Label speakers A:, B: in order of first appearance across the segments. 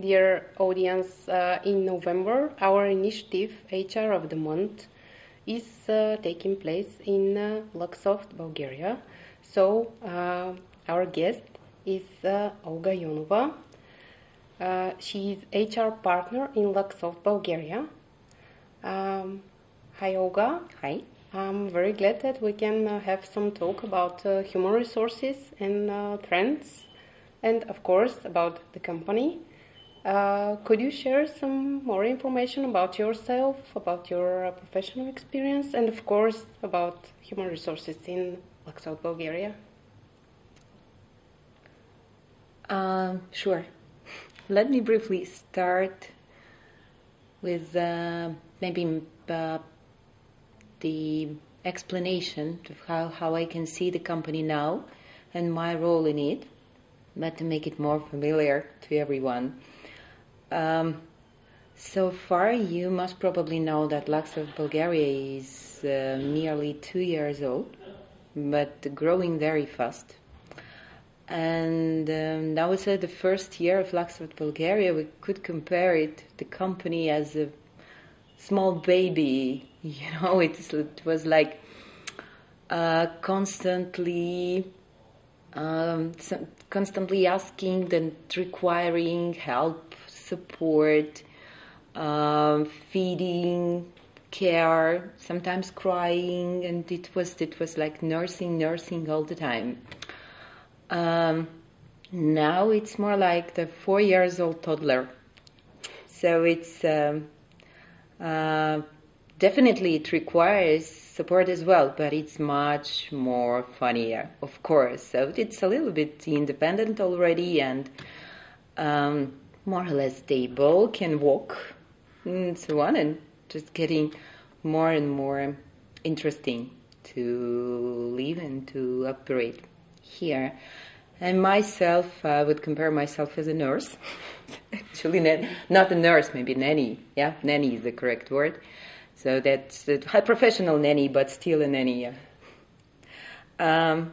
A: dear audience, in November, our initiative, HR of the Month, is taking place in Luxoft Bulgaria. So, our guest is Olga Yonova. She is HR partner in Luxoft Bulgaria. Hi, Olga.
B: Hi.
A: I'm very glad that we can have some talk about human resources and trends, and of course about the company. Could you share some more information about yourself, about your professional experience, and of course about human resources in Luxoft Bulgaria?
B: Sure. Let me briefly start with maybe the explanation of how I can see the company now and my role in it, but to make it more familiar to everyone. So far, you must probably know that Luxoft Bulgaria is nearly 2 years old, but growing very fast. And I would say the first year of Luxoft Bulgaria, we could compare it, the company, as a small baby. You know, it was like constantly asking and requiring help, support, feeding, care, sometimes crying, and it was like nursing all the time. Now it's more like the 4 years old toddler. So it's definitely it requires support as well, but it's much more funnier, of course. So it's a little bit independent already and more or less stable, can walk and so on, and just getting more and more interesting to live and to operate here. And myself, I would compare myself as a nurse. Actually, not a nurse, maybe nanny. Yeah, nanny is the correct word. So that's a high professional nanny, but still a nanny. Yeah.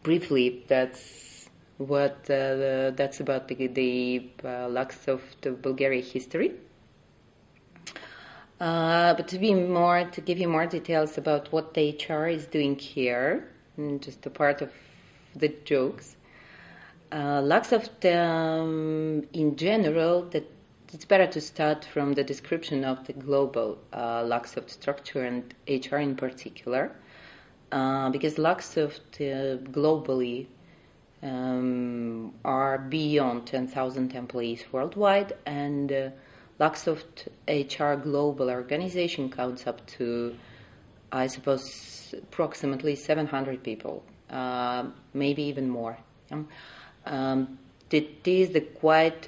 B: Briefly, that's what that's about the Luxoft Bulgaria history. But to give you more details about what the HR is doing here, and just a part of the jokes. Luxoft, in general, it's better to start from the description of the global Luxoft structure and HR in particular, because Luxoft globally are beyond 10,000 employees worldwide, and Luxoft HR global organization counts up to, I suppose, approximately 700 people, maybe even more. It is the quite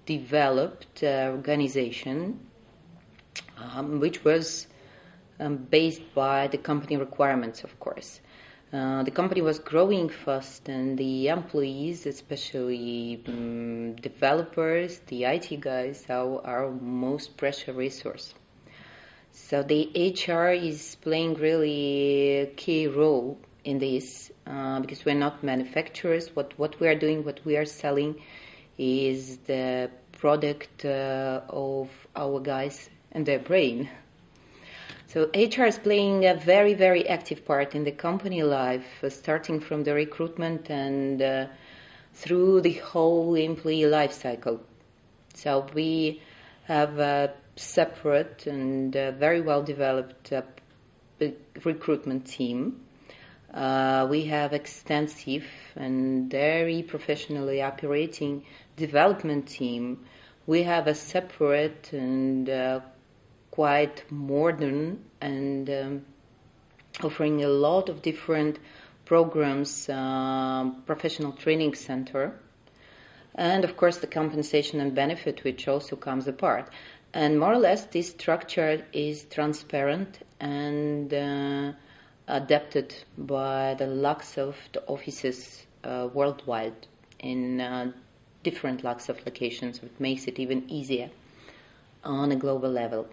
B: developed organization, which was based by the company requirements, of course. The company was growing fast, and the employees, especially developers, the IT guys, are our most precious resource. So the HR is playing really a key role in this, because we're not manufacturers. What we are doing, what we are selling, is the product of our guys and their brain. So HR is playing a very, very active part in the company life, starting from the recruitment and through the whole employee life cycle. So we have a separate and very well developed recruitment team. We have extensive and very professionally operating development team. We have a separate and quite modern and offering a lot of different programs, professional training center, and of course the compensation and benefit, which also comes apart. And more or less this structure is transparent and adapted by the Luxoft offices worldwide in different Luxoft locations, which makes it even easier on a global level.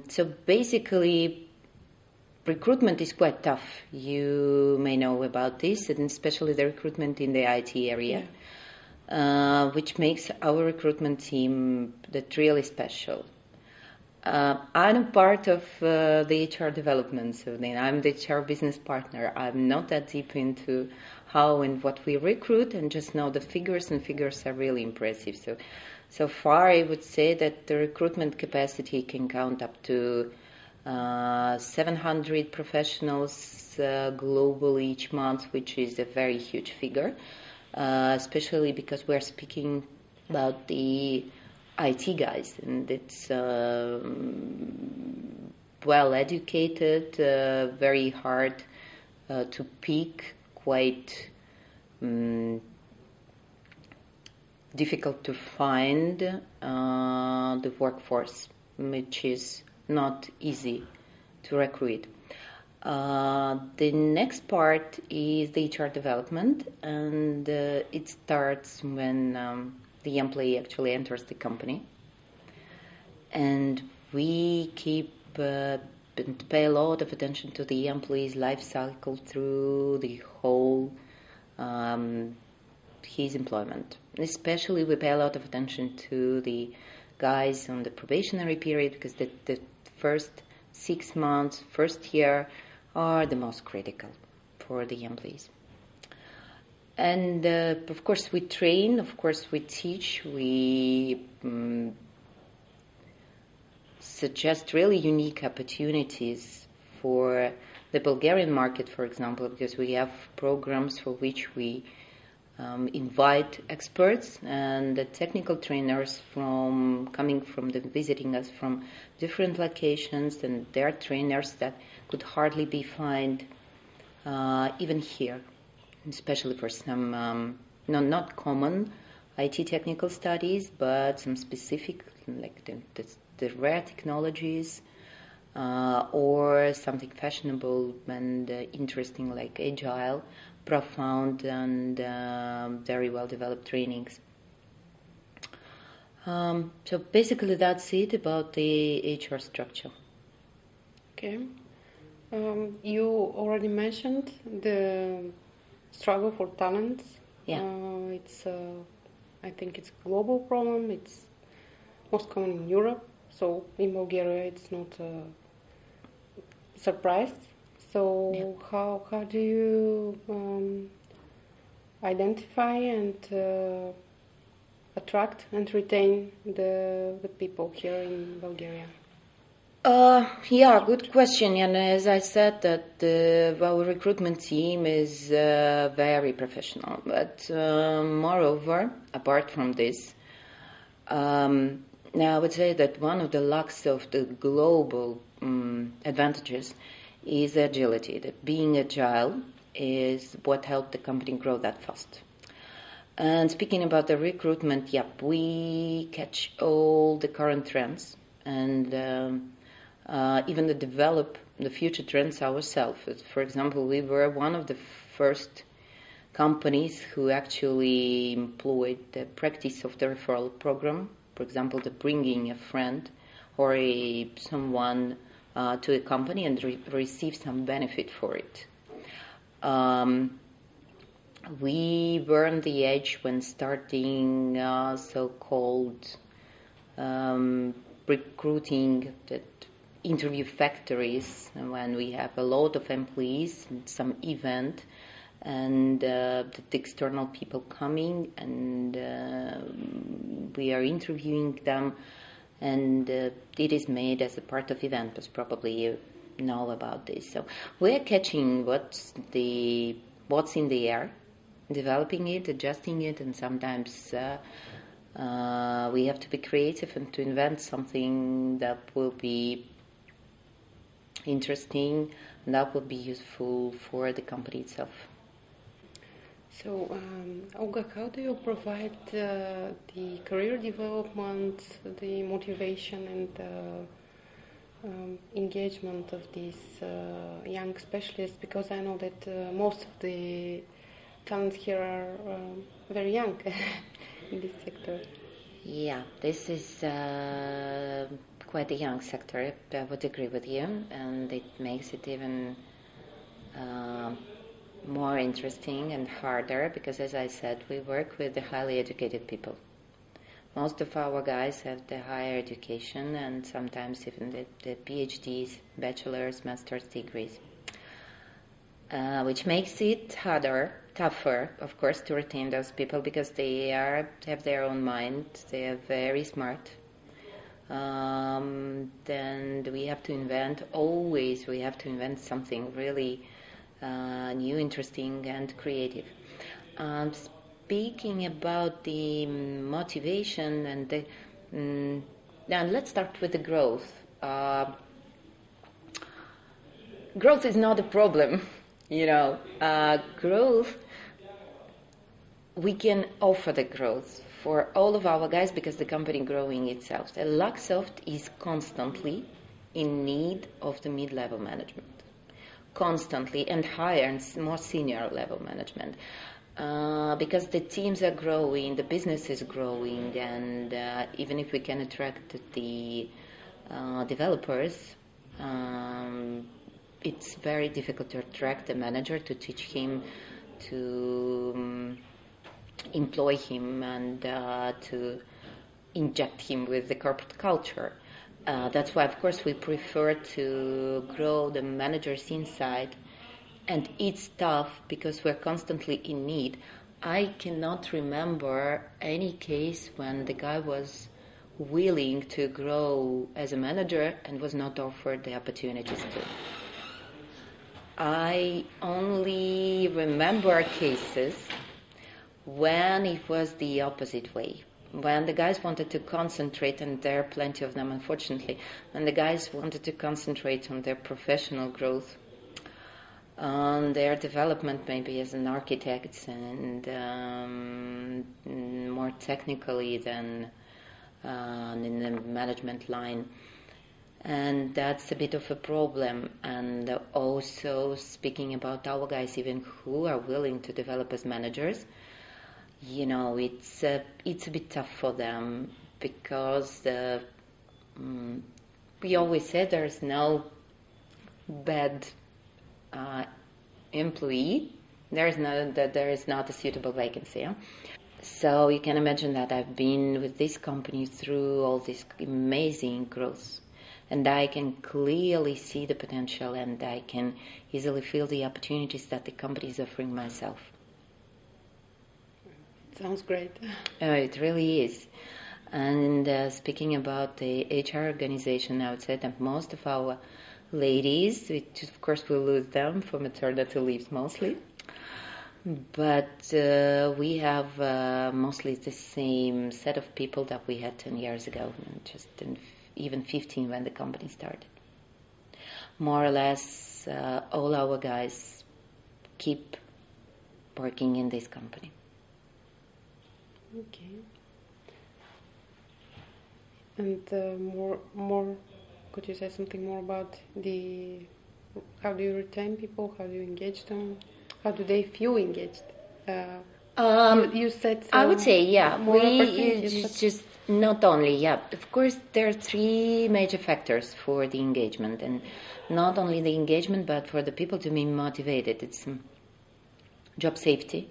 B: So basically, recruitment is quite tough. You may know about this, and especially the recruitment in the IT area. which makes our recruitment team that really special. I'm part of the HR development, so then I'm the HR business partner. I'm not that deep into how and what we recruit, and just know the figures, and figures are really impressive. So far, I would say that the recruitment capacity can count up to 700 professionals globally each month, which is a very huge figure, especially because we're speaking about the IT guys, and it's well educated, very hard to pick, quite difficult to find the workforce, which is not easy to recruit. The next part is the HR development, and it starts when the employee actually enters the company. And we keep and pay a lot of attention to the employee's life cycle through the whole his employment. Especially we pay a lot of attention to the guys on the probationary period, because the first 6 months, first year are the most critical for the employees. And of course we train, of course we teach, we suggest really unique opportunities for the Bulgarian market, for example, because we have programs for which we invite experts and the technical trainers visiting us from different locations, and they are trainers that could hardly be found even here, especially for some not common IT technical studies, but some specific, like the rare technologies, or something fashionable and interesting like agile, profound and very well developed trainings. So basically that's it about the HR structure.
A: Okay. You already mentioned the struggle for talents.
B: Yeah.
A: I think it's a global problem. It's most common in Europe. So in Bulgaria, it's not a surprise. So yeah. How do you identify and attract and retain the people here in Bulgaria?
B: Yeah, good question. And as I said, that our recruitment team is very professional. But moreover, apart from this, now I would say that one of the lacks of the global advantages is agility. That being agile is what helped the company grow that fast. And speaking about the recruitment, we catch all the current trends and even develop the future trends ourselves. For example, we were one of the first companies who actually employed the practice of the referral program. For example, the bringing a friend or someone to a company and receive some benefit for it. We were on the edge when starting so-called recruiting that interview factories, when we have a lot of employees in some event and the external people coming and we are interviewing them, and it is made as a part of event, but probably you know about this. So we're catching what's in the air, developing it, adjusting it, and sometimes we have to be creative and to invent something that will be interesting and that will be useful for the company itself.
A: So, Olga, how do you provide the career development, the motivation and engagement of these young specialists? Because I know that most of the talents here are very young in this sector.
B: Yeah, this is quite a young sector, I would agree with you, and it makes it even more interesting and harder because, as I said, we work with the highly educated people. Most of our guys have the higher education and sometimes even the PhDs, bachelor's, master's degrees, which makes it tougher, of course, to retain those people because they have their own mind, they are very smart. Then we have to invent something really new, interesting, and creative. Speaking about the motivation and now let's start with the growth. Growth is not a problem, growth, we can offer the growth for all of our guys because the company growing itself. Luxoft is constantly in need of the mid-level management. Constantly, and higher and more senior level management. Because the teams are growing, the business is growing, and even if we can attract the developers, it's very difficult to attract a manager, to teach him, to employ him, and to inject him with the corporate culture. That's why, of course, we prefer to grow the managers inside. And it's tough because we're constantly in need. I cannot remember any case when the guy was willing to grow as a manager and was not offered the opportunities to. I only remember cases when it was the opposite way. When the guys wanted to concentrate, and there are plenty of them, unfortunately, when the guys wanted to concentrate on their professional growth, on their development maybe as an architect and more technically than in the management line. And that's a bit of a problem. And also speaking about our guys even who are willing to develop as managers, it's a bit tough for them because we always say there's no bad employee. There is not a suitable vacancy. Huh? So you can imagine that I've been with this company through all this amazing growth, and I can clearly see the potential, and I can easily feel the opportunities that the company is offering myself.
A: Sounds great.
B: Oh, it really is. And speaking about the HR organization, I would say that most of our ladies, which of course we'll lose them for maternity leaves mostly, but we have mostly the same set of people that we had 10 years ago, and just even 15 when the company started. More or less all our guys keep working in this company.
A: Okay. And more, could you say something more about how do you retain people? How do you engage them? How do they feel engaged? You said
B: I would say,
A: opportunities.
B: Just not only, Of course, there are three major factors for the engagement, and not only the engagement, but for the people to be motivated. It's job safety,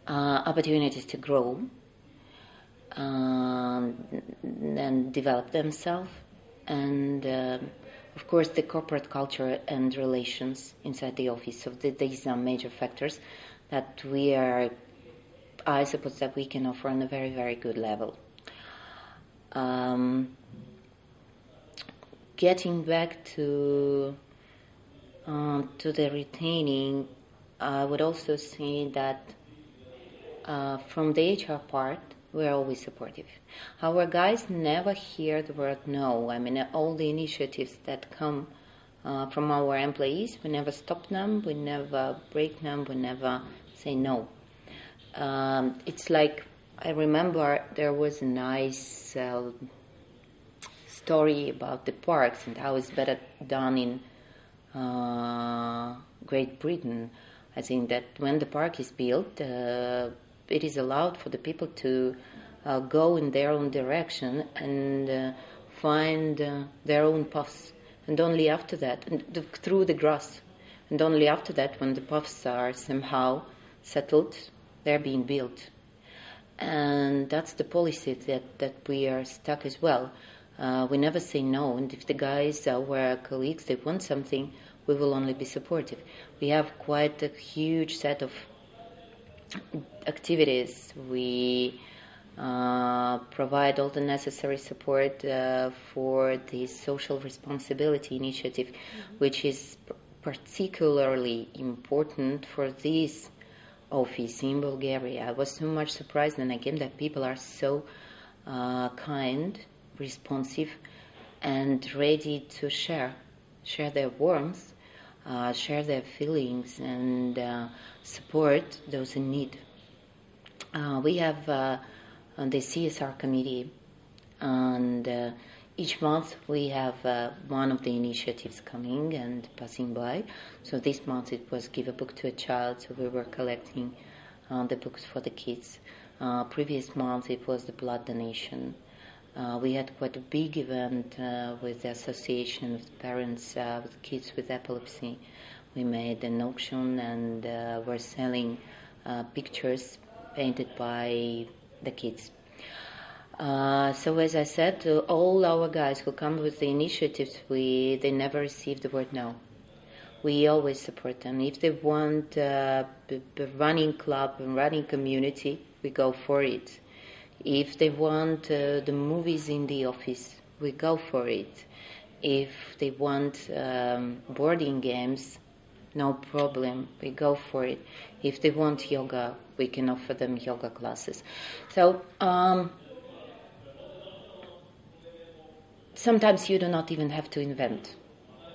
B: opportunities to grow, and develop themselves, and of course the corporate culture and relations inside the office. So these are major factors that I suppose that we can offer on a very, very good level. Getting back to the retaining, I would also say that from the HR part, we're always supportive. Our guys never hear the word no. I mean, all the initiatives that come from our employees, we never stop them, we never break them, we never say no. It's like, I remember there was a nice story about the parks and how it's better done in Great Britain. I think that when the park is built, it is allowed for the people to go in their own direction and find their own paths, and only after that, and through the grass, And only after that, when the paths are somehow settled, they're being built. And that's the policy that we are stuck as well. We never say no, and if the guys, our colleagues, they want something, we will only be supportive. We have quite a huge set of activities. We provide all the necessary support for the social responsibility initiative, which is particularly important for this office in Bulgaria. I was so much surprised when I came that people are so kind, responsive, and ready to share their warmth, share their feelings, and support those in need. We have the CSR committee, and each month we have one of the initiatives coming and passing by. So this month it was Give a Book to a Child, so we were collecting the books for the kids. Previous month it was the blood donation. We had quite a big event with the association of parents with kids with epilepsy. We made an auction and we're selling pictures painted by the kids. So as I said, all our guys who come with the initiatives, they never receive the word no. We always support them. If they want a running club and running community, we go for it. If they want the movies in the office, we go for it. If they want boarding games, no problem, we go for it. If they want yoga, we can offer them yoga classes. So sometimes you do not even have to invent.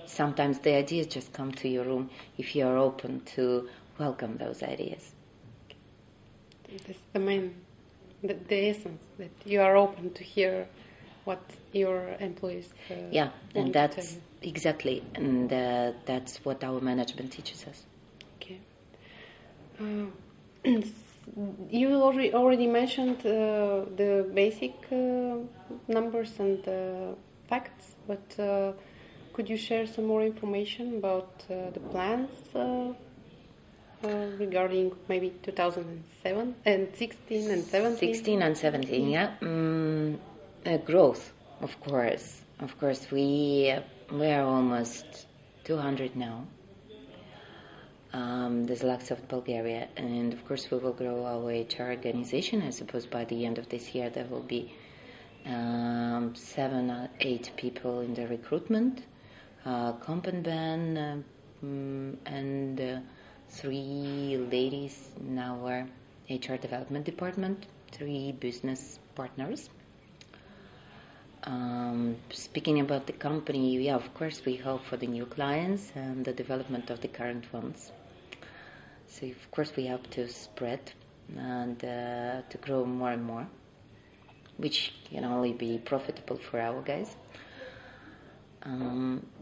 B: Sometimes the ideas just come to your room if you are open to welcome those ideas.
A: That's the main, the essence, that you are open to hear what your employees
B: yeah, and
A: want
B: that's
A: to tell you.
B: exactly, and that's what our management teaches us.
A: Okay. You already mentioned the basic numbers and facts, but could you share some more information about the plans regarding maybe 2007 and 16 and 17?
B: 16 and 17, yeah. Growth, of course. Of course, we are almost 200 now. There's Luxoft Bulgaria, and of course we will grow our HR organization. I suppose by the end of this year there will be 7 or 8 people in the recruitment, comp and ban, and 3 ladies in our HR development department, 3 business partners. Speaking about the company, yeah, of course we hope for the new clients and the development of the current ones. So of course we hope to spread and to grow more and more, which can only be profitable for our guys.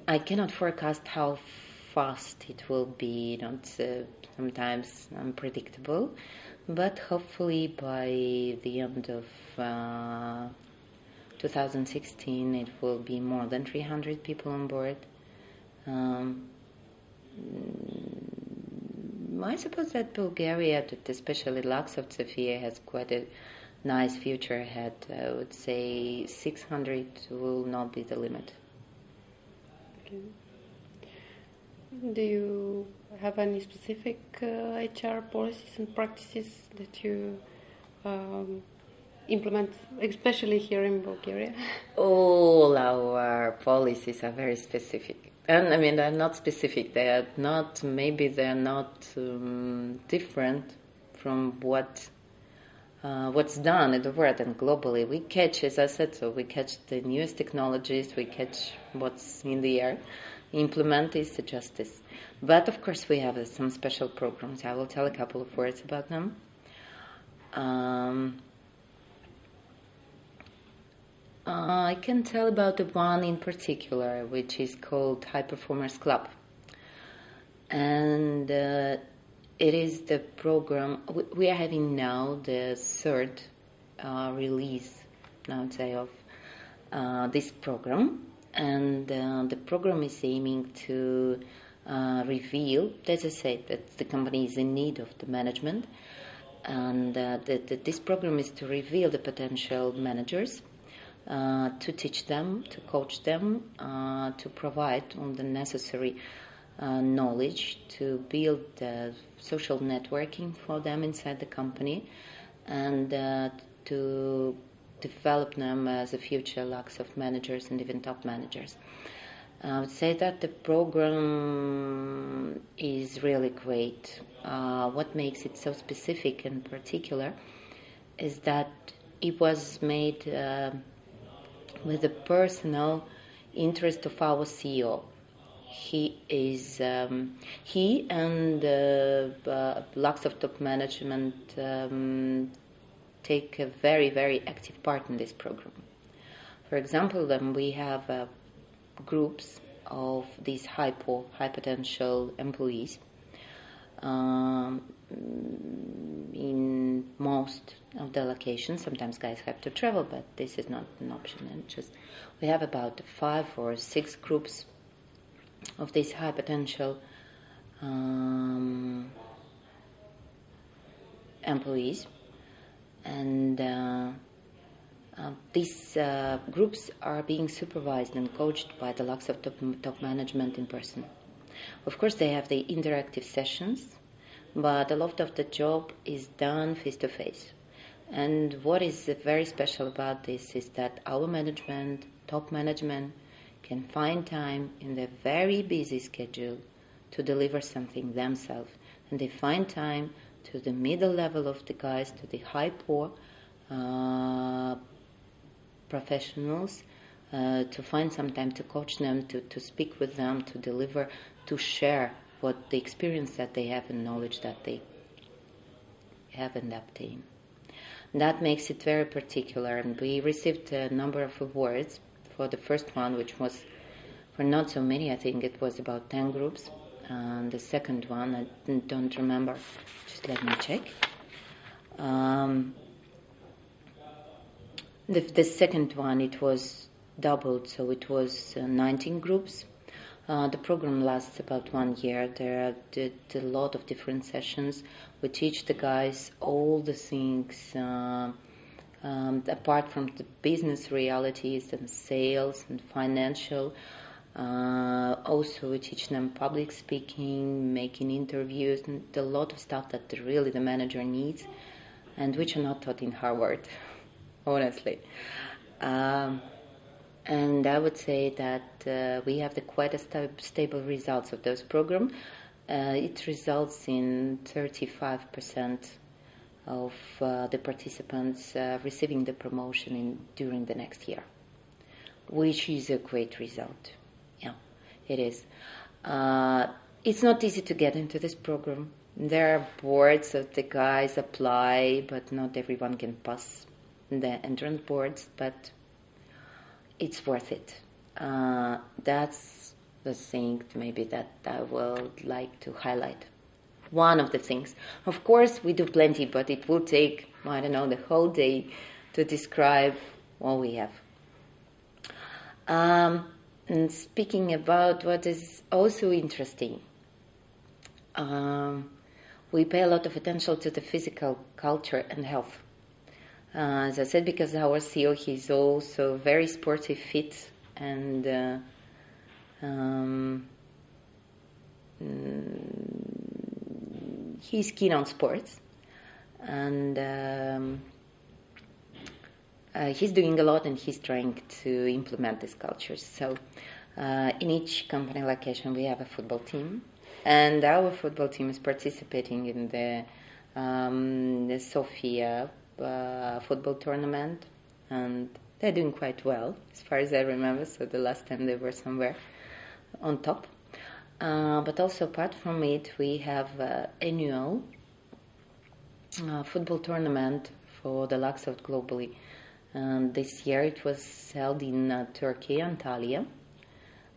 B: I cannot forecast how fast it will be, sometimes unpredictable, but hopefully by the end of 2016 it will be more than 300 people on board. I suppose that Bulgaria, especially Luxoft Sofia, has quite a nice future ahead. I would say 600 will not be the limit.
A: Okay. Do you have any specific HR policies and practices that you implement, especially here in Bulgaria?
B: All our policies are very specific. And I mean, they're not specific. They're not different from what's done in the world and globally. We catch, as I said, we catch the newest technologies, we catch what's in the air, implement this, adjust this. But of course we have some special programs. I will tell a couple of words about them. I can tell about the one in particular, which is called High Performers Club. And it is the program, we are having now the third release, I would say, of this program. And the program is aiming to reveal, as I said, that the company is in need of the management, and this program is to reveal the potential managers, to teach them, to coach them, to provide all the necessary knowledge, to build social networking for them inside the company, and to develop them as a future Luxoft managers and even top managers. I would say that the program is really great. What makes it so specific and particular is that it was made with the personal interest of our CEO. He and Luxoft top management take a very, very active part in this program. For example, we have groups of these high potential employees in most of the locations. Sometimes guys have to travel, but this is not an option. And we have about 5 or 6 groups of these high potential employees, and these groups are being supervised and coached by the Luxoft top management in person. Of course, they have the interactive sessions, but a lot of the job is done face-to-face. And what is very special about this is that our management, top management, can find time in their very busy schedule to deliver something themselves. And they find time to the middle level of the guys, to the high poor professionals, to find some time to coach them, to speak with them, to deliver, to share what the experience that they have and knowledge that they have and obtain. That makes it very particular, and we received a number of awards for the first one, which was for not so many. I think it was about 10 groups. And the second one, I don't remember. Just let me check. The second one, it was doubled, so it was 19 groups. The program lasts about 1 year. There are a lot of different sessions. We teach the guys all the things, apart from the business realities and sales and financial. Also, we teach them public speaking, making interviews, and a lot of stuff that really the manager needs, and which are not taught in Harvard, honestly. And I would say that we have quite a stable results of those programs. It results in 35% of the participants receiving the promotion during the next year, which is a great result. Yeah, it is. It's not easy to get into this program. There are boards that the guys apply, but not everyone can pass the entrance boards, but it's worth it. That's the thing maybe that I would like to highlight. One of the things. Of course, we do plenty, but it will take, the whole day to describe what we have. And speaking about what is also interesting, we pay a lot of attention to the physical culture and health. As I said, because our CEO, he's also very sportive, fit, and he's keen on sports, and he's doing a lot, and he's trying to implement this culture. So in each company location, we have a football team, and our football team is participating in the Sofia football tournament, and they're doing quite well as far as I remember. So the last time they were somewhere on top. But also apart from it, we have annual football tournament for the Luxoft globally. And this year it was held in Turkey, Antalya,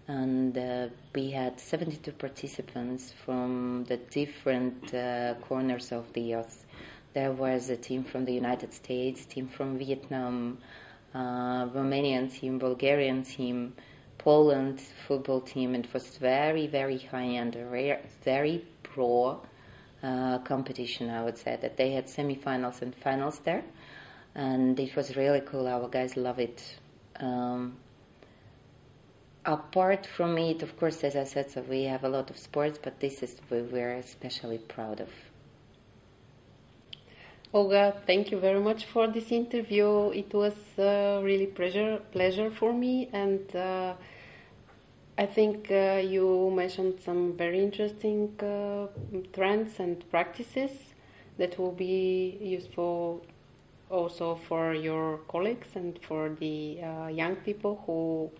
B: and we had 72 participants from the different corners of the earth. There was a team from the United States, team from Vietnam, Romanian team, Bulgarian team, Poland football team. It was very, very high-end, very pro competition, I would say, that they had semi-finals and finals there. And it was really cool. Our guys love it. Apart from it, of course, as I said, so we have a lot of sports, but this is what we're especially proud of.
A: Olga, thank you very much for this interview. It was really pleasure for me, and I think you mentioned some very interesting trends and practices that will be useful also for your colleagues and for the young people who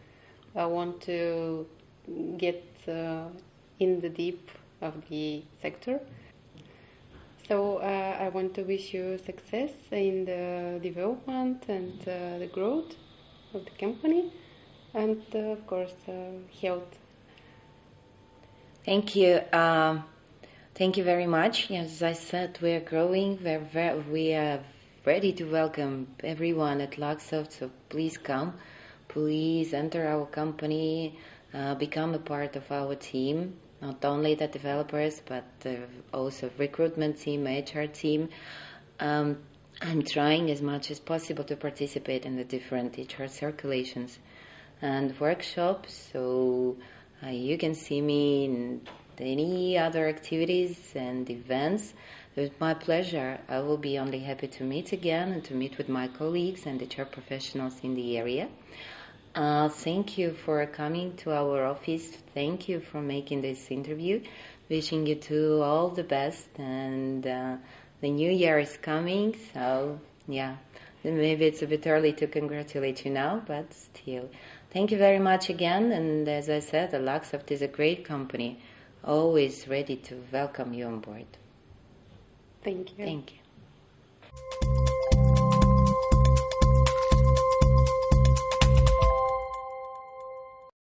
A: want to get in the deep of the sector. So I want to wish you success in the development and the growth of the company, and of course health.
B: Thank you. Thank you very much. As I said, we are growing. We are ready to welcome everyone at Luxoft, so please come. Please enter our company, become a part of our team. Not only the developers, but also recruitment team, HR team. I'm trying as much as possible to participate in the different HR circulations and workshops, so you can see me in any other activities and events. With my pleasure, I will be only happy to meet again and to meet with my colleagues and HR professionals in the area. Thank you for coming to our office. Thank you for making this interview. Wishing you two all the best, and the new year is coming, so yeah, maybe it's a bit early to congratulate you now, but still. Thank you very much again, and as I said, Luxoft is a great company, always ready to welcome you on board.
A: Thank you.
B: Thank you.